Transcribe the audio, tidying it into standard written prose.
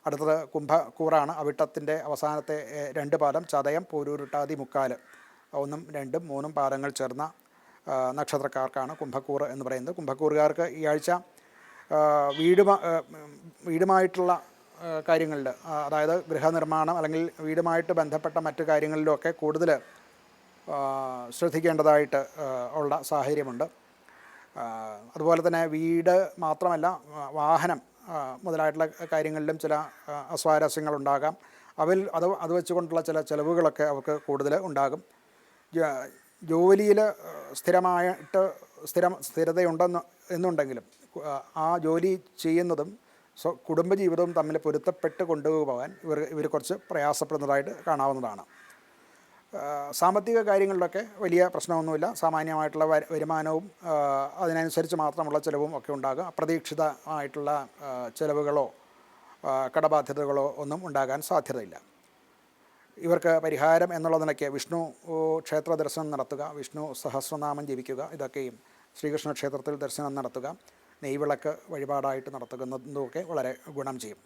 അടുത്തത് കുംഭക്കൂറാണ്. അവിട്ടത്തിൻ്റെ അവസാനത്തെ 2 പാദം ചതയം, പൂരുരുട്ടാതി, മുക്കാല്, 1, 2, 3 പാദങ്ങൾ ചേർന്ന നക്ഷത്രക്കാർക്കാണ് കുംഭക്കൂറ് എന്ന് പറയുന്നത്. കുംഭക്കൂറുകാർക്ക് ഈ ആഴ്ച വീടുമായിട്ടുള്ള കാര്യങ്ങളിൽ, അതായത് ഗൃഹനിർമ്മാണം അല്ലെങ്കിൽ വീടുമായിട്ട് ബന്ധപ്പെട്ട മറ്റു കാര്യങ്ങളിലുമൊക്കെ കൂടുതൽ ശ്രദ്ധിക്കേണ്ടതായിട്ട് ഉള്ള സാഹചര്യമുണ്ട്. അതുപോലെ തന്നെ വീട് മാത്രമല്ല, വാഹനം മുതലായിട്ടുള്ള കാര്യങ്ങളിലും ചില അസ്വാരസ്യങ്ങളുണ്ടാകാം. അത് വെച്ചുകൊണ്ടുള്ള ചില ചിലവുകളൊക്കെ അവർക്ക് കൂടുതൽ ഉണ്ടാകും. ജോലിയിൽ സ്ഥിരതയുണ്ടെന്നുണ്ടെങ്കിലും ആ ജോലി ചെയ്യുന്നതും കുടുംബജീവിതവും തമ്മിൽ പൊരുത്തപ്പെട്ട് കൊണ്ടുപോകാൻ ഇവർ കുറച്ച് പ്രയാസപ്പെടുന്നതായിട്ട് കാണാവുന്നതാണ്. സാമ്പത്തിക കാര്യങ്ങളിലൊക്കെ വലിയ പ്രശ്നമൊന്നുമില്ല. സാമാന്യമായിട്ടുള്ള വരുമാനവും അതിനനുസരിച്ച് മാത്രമുള്ള ചിലവും ഒക്കെ ഉണ്ടാകും. അപ്രതീക്ഷിതമായിട്ടുള്ള ചിലവുകളോ കടബാധ്യതകളോ ഒന്നും ഉണ്ടാകാൻ സാധ്യതയില്ല. ഇവർക്ക് പരിഹാരം എന്നുള്ള നിലയ്ക്ക് വിഷ്ണു ക്ഷേത്ര ദർശനം നടത്തുക, വിഷ്ണു സഹസ്രനാമം ജപിക്കുക, ഇതൊക്കെയും ശ്രീകൃഷ്ണ ക്ഷേത്രത്തിൽ ദർശനം നടത്തുക, നെയ്വിളക്ക് വഴിപാടായിട്ട് നടത്തുന്നതൊക്കെ വളരെ ഗുണം ചെയ്യും.